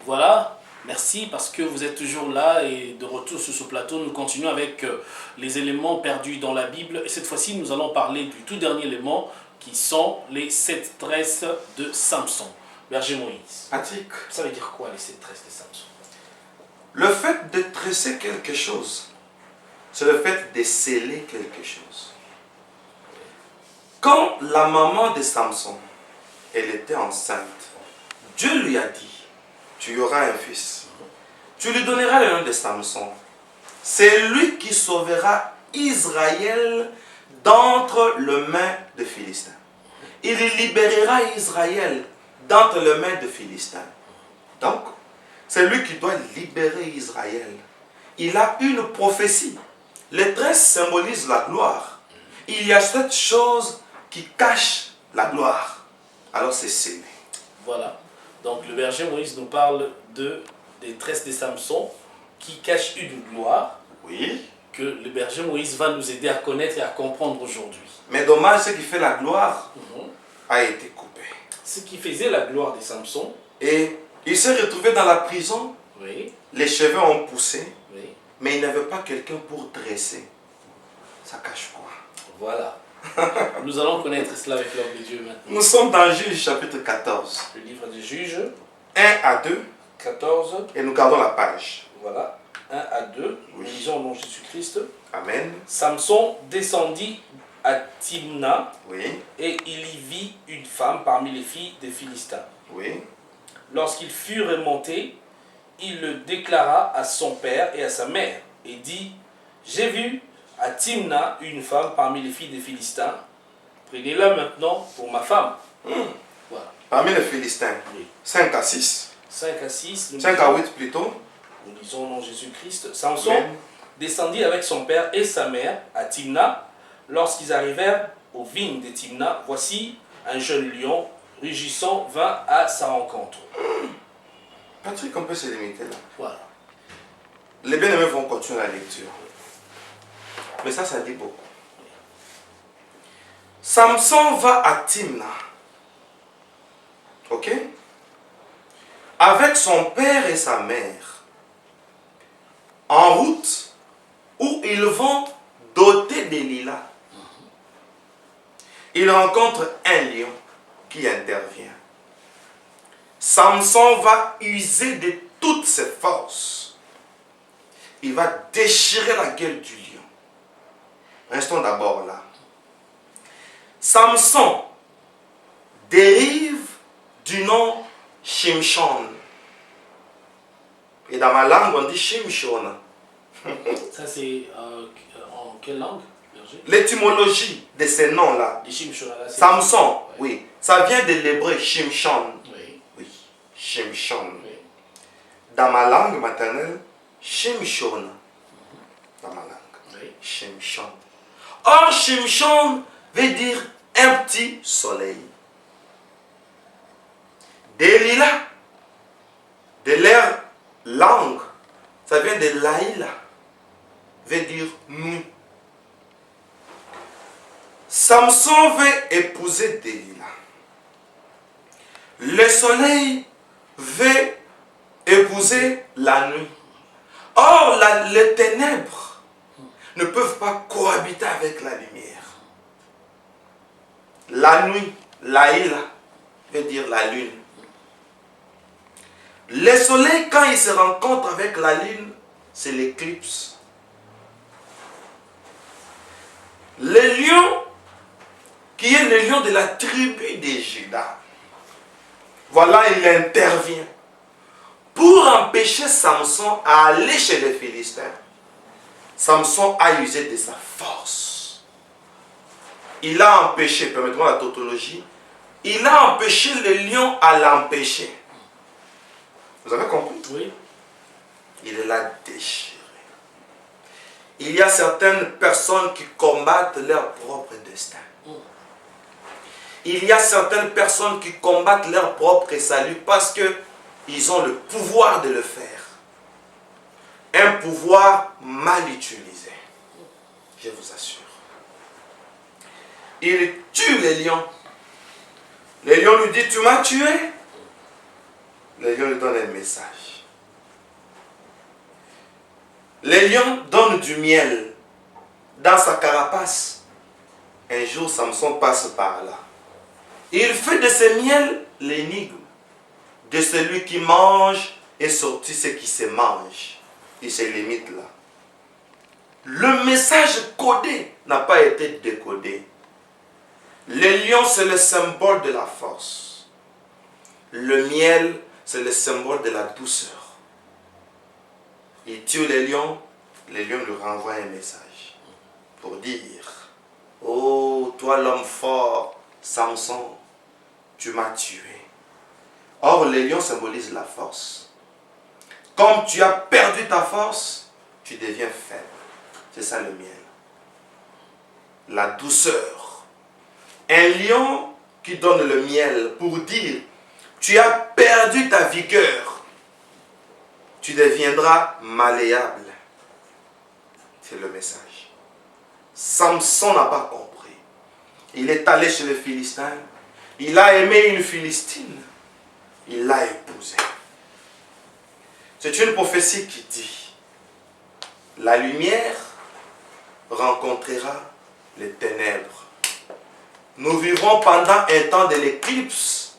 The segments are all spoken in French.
Voilà, merci parce que vous êtes toujours là et de retour sur ce plateau. Nous continuons avec les éléments perdus dans la Bible. Et cette fois-ci, nous allons parler du tout dernier élément qui sont les 7 tresses de Samson. Berger Moïse. Attic. Ça veut dire quoi les 7 tresses de Samson? Le fait de tresser quelque chose, c'est le fait de sceller quelque chose. Quand la maman de Samson, elle était enceinte, Dieu lui a dit, tu auras un fils. Tu lui donneras le nom de Samson. C'est lui qui sauvera Israël d'entre les mains de Philistins. Il libérera Israël d'entre les mains de Philistins. Donc, c'est lui qui doit libérer Israël. Il a une prophétie. Les tresses symbolisent la gloire. Il y a cette chose qui cache la gloire. Alors c'est scellé. Voilà. Donc le berger Moïse nous parle des tresses de Samson qui cachent une gloire. Oui. Que le berger Moïse va nous aider à connaître et à comprendre aujourd'hui. Mais dommage, ce qui fait la gloire a été coupé. Ce qui faisait la gloire de Samson. Et il s'est retrouvé dans la prison. Oui. Les cheveux ont poussé. Oui. Mais il n'avait pas quelqu'un pour dresser. Ça cache quoi? Voilà. Nous allons connaître cela avec l'homme de Dieu maintenant. Nous sommes dans Juge chapitre 14. Le livre des Juges. 1 à 2. 14. Et nous gardons la page. Voilà. 1 à 2. Nous lisons au nom de Jésus-Christ. Amen. Samson descendit à Timna. Oui. Et il y vit une femme parmi les filles des Philistins. Oui. Lorsqu'il fut remonté, il le déclara à son père et à sa mère et dit: j'ai vu à Timna une femme parmi les filles des Philistins. Prenez-la maintenant pour ma femme. Voilà. Parmi les Philistins. Oui. 5 à 6. 5 à 6. 5 à 8 plutôt. Nous lisons au nom de Jésus-Christ. Samson descendit avec son père et sa mère à Timna. Lorsqu'ils arrivèrent aux vignes de Timna, voici un jeune lion rugissant vint à sa rencontre. Patrick, on peut se limiter là. Voilà. Les bien-aimés vont continuer la lecture. Mais ça dit beaucoup. Samson va à Timna. Ok? Avec son père et sa mère. En route où ils vont doter des lilas. Il rencontre un lion qui intervient. Samson va user de toutes ses forces. Il va déchirer la gueule du lion. Restons d'abord là. Samson dérive du nom Shimshon. Et dans ma langue, on dit Shimshon. Ça, c'est en quelle langue, berger? L'étymologie de ces noms-là. Samson, oui. Ça vient de l'hébreu Shimshon. Oui. Oui. Shimshon. Oui. Dans ma langue maternelle, Shimshon. Dans ma langue. Oui. Shimshon. Or, Shimshon veut dire un petit soleil. Des lilas, de leur langue, ça vient de laïla, veut dire nuit. Samson veut épouser Delilah. Le soleil veut épouser la nuit. Or, les ténèbres ne peuvent pas cohabiter avec la lumière. La nuit, laïla, veut dire la lune. Le soleil, quand il se rencontre avec la lune, c'est l'éclipse. Le lion, qui est le lion de la tribu de Juda, voilà, il intervient pour empêcher Samson à aller chez les Philistins. Samson a usé de sa force. Il a empêché, permettez-moi la tautologie, il a empêché le lion à l'empêcher. Vous avez compris? Oui. Il l'a déchiré. Il y a certaines personnes qui combattent leur propre destin. Il y a certaines personnes qui combattent leur propre salut parce qu'ils ont le pouvoir de le faire. Un pouvoir mal utilisé. Je vous assure. Il tue les lions. Les lions lui disent: tu m'as tué. le lion lui donne un message. Le lion donne du miel dans sa carapace. Un jour, Samson passe par là. Il fait de ce miel l'énigme de celui qui mange et sorti ce qui se mange. Il se limite là. Le message codé n'a pas été décodé. Le lion, c'est le symbole de la force. Le miel, c'est le symbole de la douceur. Il tue le lion lui renvoie un message pour dire: oh, toi l'homme fort, Samson, tu m'as tué. Or, le lion symbolise la force. Comme tu as perdu ta force, tu deviens faible. C'est ça le miel. La douceur. Un lion qui donne le miel pour dire: tu as perdu ta vigueur. Tu deviendras malléable. C'est le message. Samson n'a pas compris. Il est allé chez les Philistins. Il a aimé une Philistine. Il l'a épousée. C'est une prophétie qui dit: la lumière rencontrera les ténèbres. Nous vivrons pendant un temps de l'éclipse.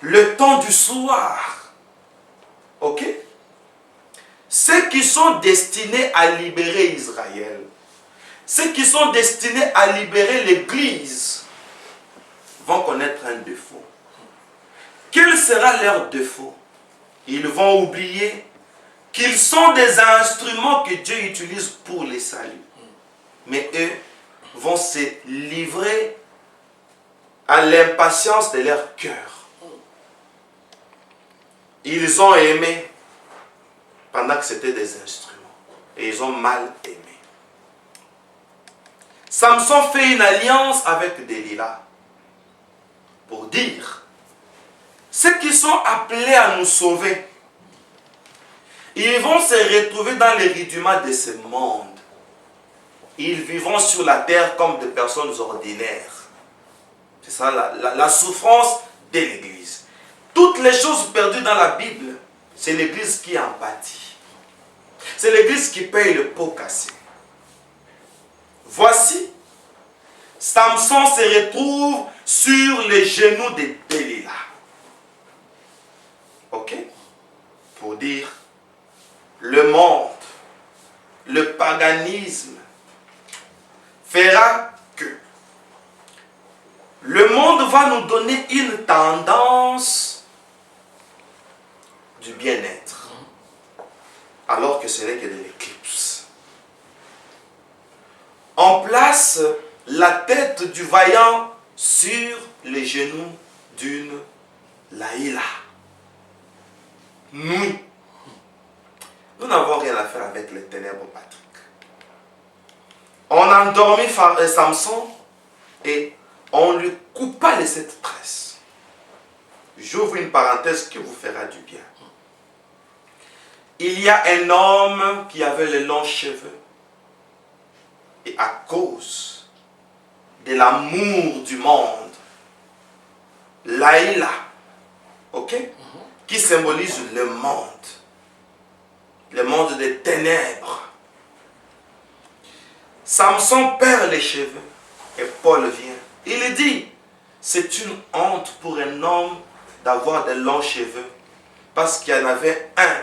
Le temps du soir. Ok? Ceux qui sont destinés à libérer Israël, ceux qui sont destinés à libérer l'Église, vont connaître un défaut. Quel sera leur défaut? Ils vont oublier qu'ils sont des instruments que Dieu utilise pour les saluts. Mais eux vont se livrer à l'impatience de leur cœur. Ils ont aimé pendant que c'était des instruments. Et ils ont mal aimé. Samson fait une alliance avec Delilah pour dire: ceux qui sont appelés à nous sauver, ils vont se retrouver dans les rudiments de ce monde. Ils vivront sur la terre comme des personnes ordinaires. C'est ça la souffrance de l'Église. Toutes les choses perdues dans la Bible, c'est l'Église qui en pâtit. C'est l'Église qui paye le pot cassé. Voici, Samson se retrouve sur les genoux de Delilah. Ok? Pour dire: le monde, le paganisme fera que le monde va nous donner une tendance du bien-être, alors que ce n'est que de l'éclipse. On place la tête du vaillant sur les genoux d'une Laïla. Nous n'avons rien à faire avec les ténèbres, Patrick. On a endormi Samson et on lui coupa les 7 tresses. J'ouvre une parenthèse qui vous fera du bien. Il y a un homme qui avait les longs cheveux. Et à cause de l'amour du monde, Laïla, ok, qui symbolise le monde des ténèbres. Samson perd les cheveux et Paul vient. Il dit: c'est une honte pour un homme d'avoir de longs cheveux, parce qu'il y en avait un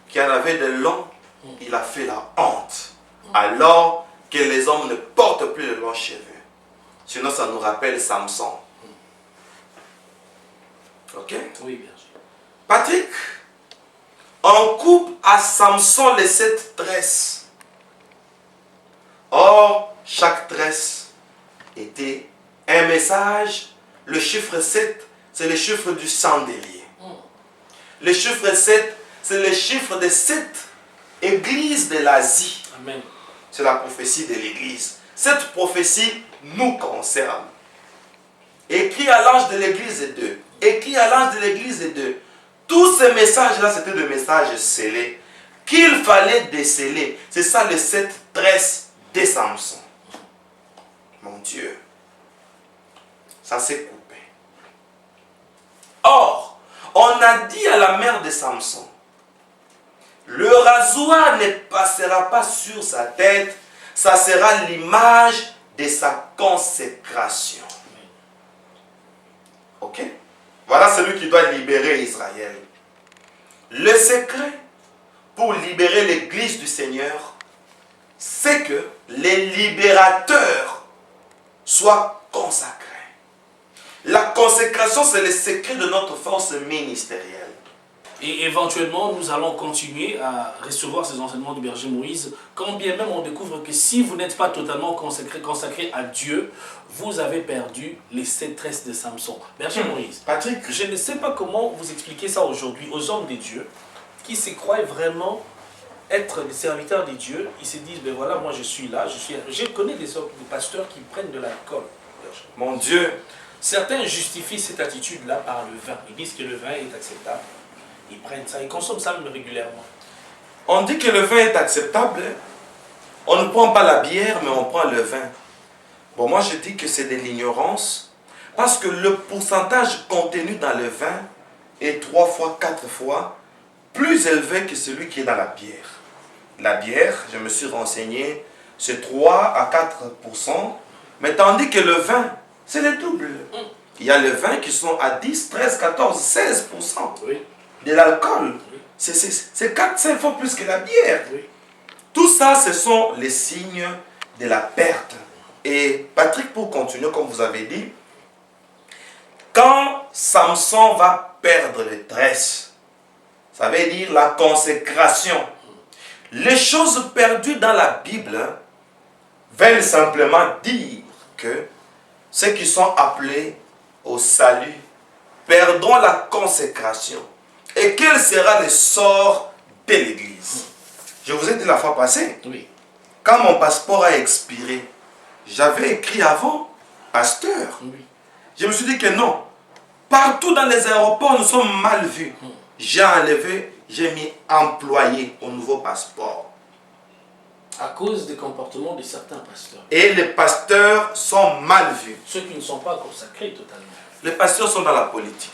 qui en avait de longs, il a fait la honte, alors que les hommes ne portent plus de longs cheveux. Sinon ça nous rappelle Samson. Ok? Oui, bien sûr. Patrick, on coupe à Samson les 7 tresses. Or, chaque tresse était un message. Le chiffre 7, c'est le chiffre du chandelier. Le chiffre 7, c'est le chiffre des 7 églises de l'Asie. Amen. C'est la prophétie de l'église. Cette prophétie nous concerne. Écrit à l'ange de l'église 2. Écrit à l'ange de l'église 2. Tous ces messages-là, c'était des messages scellés qu'il fallait déceler. C'est ça les 7 tresses de Samson. Mon Dieu. Ça s'est coupé. Or, on a dit à la mère de Samson, le rasoir ne passera pas sur sa tête, ça sera l'image de sa consécration. Ok? Voilà celui qui doit libérer Israël. Le secret pour libérer l'église du Seigneur, c'est que les libérateurs soient consacrés. La consécration, c'est le secret de notre force ministérielle. Et éventuellement, nous allons continuer à recevoir ces enseignements du berger Moïse, quand bien même on découvre que si vous n'êtes pas totalement consacré à Dieu, vous avez perdu les 7 tresses de Samson. Berger Moïse, Patrick, je ne sais pas comment vous expliquer ça aujourd'hui aux hommes de Dieu qui se croient vraiment être des serviteurs de Dieu. Ils se disent, ben voilà, moi je suis là, je connais des pasteurs qui prennent de l'alcool. mon Dieu, certains justifient cette attitude-là par le vin. Ils disent que le vin est acceptable. Ils prennent ça, ils consomment ça régulièrement. on dit que le vin est acceptable. On ne prend pas la bière, mais on prend le vin. Bon, moi je dis que c'est de l'ignorance, parce que le pourcentage contenu dans le vin est 3 fois, 4 fois plus élevé que celui qui est dans la bière. La bière, je me suis renseigné, c'est 3 à 4%, mais tandis que le vin, c'est le double. Il y a les vins qui sont à 10, 13, 14, 16%. Oui. De l'alcool. Oui. C'est 4-5 fois plus que la bière. Oui. Tout ça, ce sont les signes de la perte. Et Patrick, pour continuer, comme vous avez dit, quand Samson va perdre les tresses, ça veut dire la consécration. Les choses perdues dans la Bible veulent simplement dire que ceux qui sont appelés au salut perdront la consécration. Et quel sera le sort de l'Église? Je vous ai dit la fois passée, Oui. quand mon passeport a expiré, j'avais écrit avant pasteur. Oui. Je me suis dit que non. Partout dans les aéroports, nous sommes mal vus. J'ai enlevé, j'ai mis employé au nouveau passeport. À cause des comportements de certains pasteurs. Et les pasteurs sont mal vus. Ceux qui ne sont pas consacrés totalement. Les pasteurs sont dans la politique.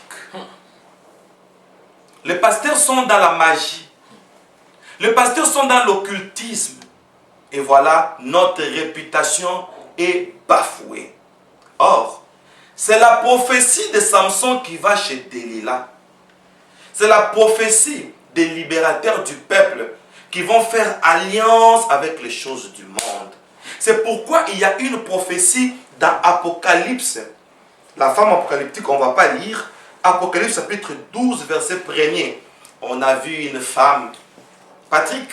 Les pasteurs sont dans la magie. Les pasteurs sont dans l'occultisme. Et voilà, notre réputation est bafouée. Or, c'est la prophétie de Samson qui va chez Delilah. C'est la prophétie des libérateurs du peuple qui vont faire alliance avec les choses du monde. C'est pourquoi il y a une prophétie dans Apocalypse. La femme apocalyptique, on ne va pas lire. Apocalypse chapitre 12, verset 1er. On a vu une femme, Patrick,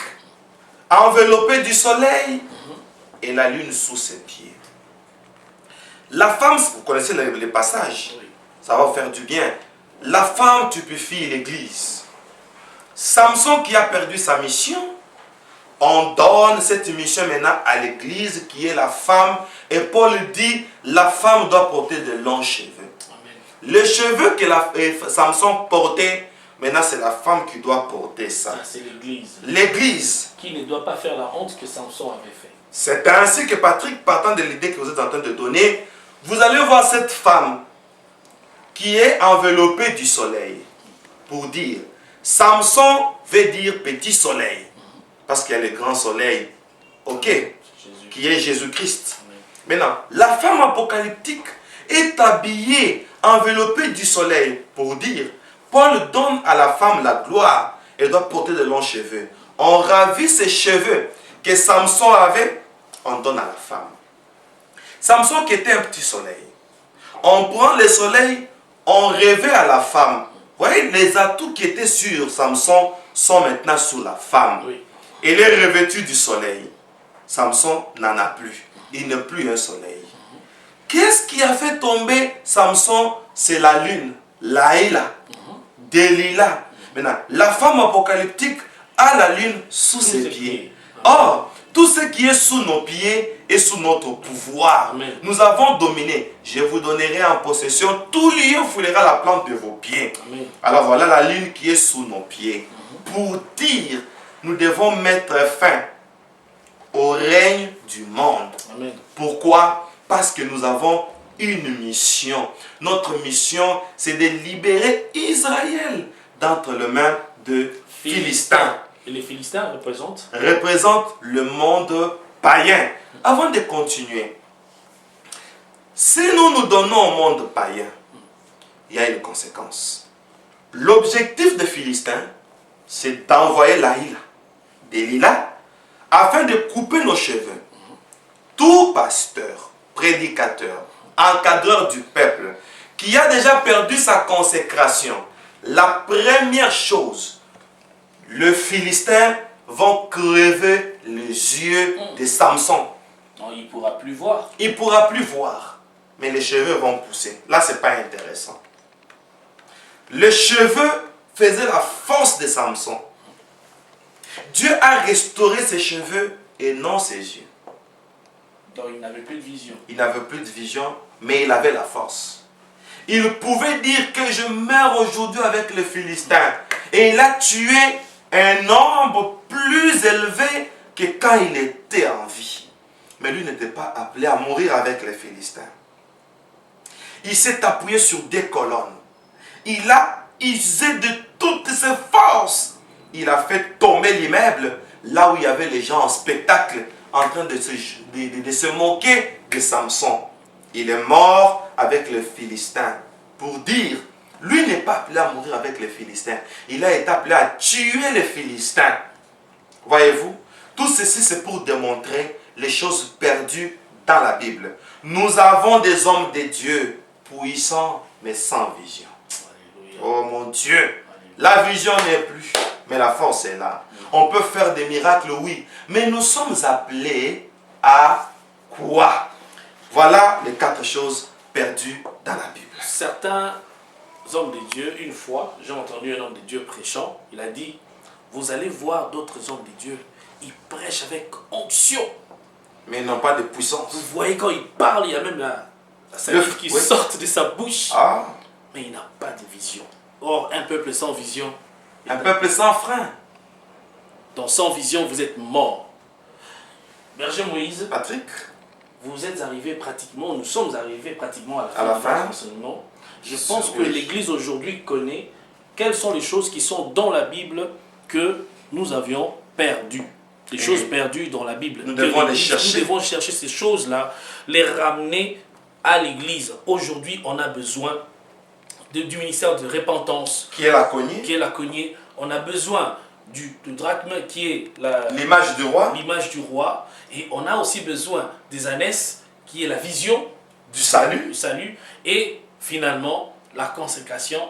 enveloppée du soleil et la lune sous ses pieds. La femme, vous connaissez les passages, ça va vous faire du bien. La femme typifie l'église. Samson qui a perdu sa mission, on donne cette mission maintenant à l'église qui est la femme. Et Paul dit, la femme doit porter de longs cheveux. Amen. Les cheveux que Samson portait, maintenant c'est la femme qui doit porter ça. Ça, c'est l'église. L'église. Qui ne doit pas faire la honte que Samson avait fait. C'est ainsi que Patrick, partant de l'idée que vous êtes en train de donner, vous allez voir cette femme qui est enveloppée du soleil. Pour dire, Samson veut dire petit soleil. Parce qu'il y a le grand soleil, ok, qui est Jésus-Christ. Maintenant, la femme apocalyptique est habillée, enveloppée du soleil. Pour dire, Paul donne à la femme la gloire. Elle doit porter de longs cheveux. On ravit ces cheveux que Samson avait, on donne à la femme. Samson qui était un petit soleil. On prend le soleil, on revêt à la femme. Vous voyez, les atouts qui étaient sur Samson sont maintenant sur la femme. Oui. Elle est revêtue du soleil. Samson n'en a plus. Il n'est plus un soleil. Qu'est-ce qui a fait tomber Samson? C'est la lune, Laïla, Delilah. Maintenant, la femme apocalyptique a la lune sous ses pieds. Or, tout ce qui est sous nos pieds est sous notre pouvoir. Amen. Nous avons dominé. Je vous donnerai en possession tout lieu où foulera la plante de vos pieds. Amen. Alors voilà la lune qui est sous nos pieds. Pour dire, nous devons mettre fin au règne du monde. Amen. Pourquoi? Parce que nous avons une mission. Notre mission, c'est de libérer Israël d'entre les mains de Philistins. Et les Philistins représentent Le monde païen. Avant de continuer, si nous nous donnons au monde païen, il y a une conséquence. L'objectif des Philistins, c'est d'envoyer Delilah, afin de couper nos cheveux. Tout pasteur, prédicateur, encadreur du peuple, qui a déjà perdu sa consécration, la première chose, les Philistins vont crever les yeux de Samson. non, il ne pourra plus voir. Il ne pourra plus voir, mais les cheveux vont pousser. Là, ce n'est pas intéressant. Les cheveux faisaient la force de Samson. Dieu a restauré ses cheveux et non ses yeux. Donc il n'avait plus de vision. Il n'avait plus de vision, mais il avait la force. Il pouvait dire que je meurs aujourd'hui avec les Philistins. Et il a tué un nombre plus élevé que quand il était en vie. Mais lui n'était pas appelé à mourir avec les Philistins. Il s'est appuyé sur des colonnes. Il a usé de toutes ses forces. Il a fait tomber l'immeuble là où il y avait les gens en spectacle en train de se moquer de Samson. Il est mort avec les Philistins pour dire, lui n'est pas appelé à mourir avec les Philistins. Il a été appelé à tuer les Philistins. Voyez-vous, tout ceci c'est pour démontrer les choses perdues dans la Bible. Nous avons des hommes de Dieu puissants mais sans vision. Alléluia. Oh mon Dieu, la vision n'est plus, mais la force est là. On peut faire des miracles, oui, mais nous sommes appelés à quoi? Voilà les 4 choses perdues dans la Bible. Certains hommes de Dieu, une fois, j'ai entendu un homme de Dieu prêchant, il a dit, vous allez voir d'autres hommes de Dieu, ils prêchent avec onction. Mais ils n'ont pas de puissance. Vous voyez quand il parle, il y a même la salive qui sort de sa bouche. Ah. Mais il n'a pas de vision. Or, un peuple sans vision. Un peuple sans frein. Donc sans vision, vous êtes mort. Berger Moïse, Patrick, vous êtes arrivé pratiquement, nous sommes arrivés pratiquement à à la la fin de fin. notre enseignement. Je pense que Oui. l'Église aujourd'hui connaît quelles sont les choses qui sont dans la Bible que nous avions perdues. Les choses perdues dans la Bible. Nous Que devons les l'Église- chercher. Nous devons chercher ces choses-là, les ramener à l'Église. Aujourd'hui, on a besoin du ministère de repentance, qui est la cognée, qui est la cognée. On a besoin du drachme, qui est l'image du roi, l'image du roi. Et on a aussi besoin des ânesse, qui est la vision du salut. du salut. Et finalement, la consécration,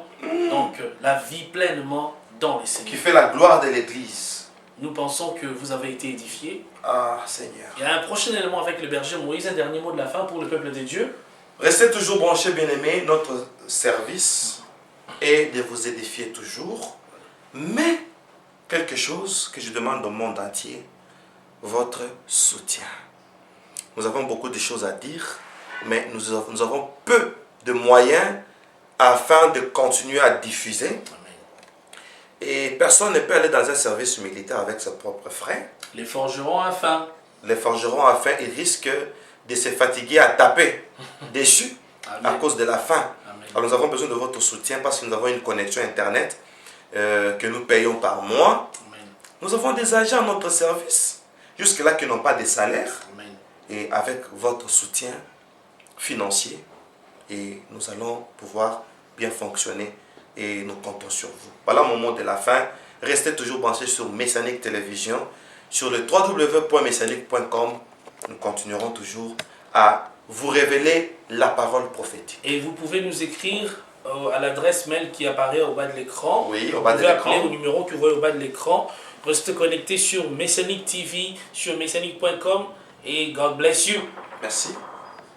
donc la vie pleinement dans les Qui Seigneurs. fait la gloire de l'Église. Nous pensons que vous avez été édifiés. Ah, Seigneur. Il y a un prochain élément avec le berger Moïse, un dernier mot de la fin pour le peuple de Dieu. Restez toujours branchés, bien-aimés. Notre service est de vous édifier toujours. Mais, quelque chose que je demande au monde entier, votre soutien. Nous avons beaucoup de choses à dire, mais nous avons peu de moyens afin de continuer à diffuser. Amen. Et personne ne peut aller dans un service militaire avec ses propres frais. Les forgerons à faim. Les forgerons à faim, ils risquent de se fatiguer à taper dessus à Amen. cause de la faim. Amen. Alors nous avons besoin de votre soutien parce que nous avons une connexion internet que nous payons par mois. Amen. Nous avons des agents à notre service, jusque-là qui n'ont pas de salaire. Amen. Et avec votre soutien financier, et nous allons pouvoir bien fonctionner et nous comptons sur vous. Voilà mon mot de la fin. Restez toujours branchés sur Messianique Télévision, sur le www.messianique.com. Nous continuerons toujours à vous révéler la parole prophétique. Et vous pouvez nous écrire à l'adresse mail qui apparaît au bas de l'écran. Oui, au Vous bas de pouvez appeler l'écran. au numéro que vous voyez au bas de l'écran. Restez connectés sur Messianique TV, sur messianique.com et God bless you. Merci.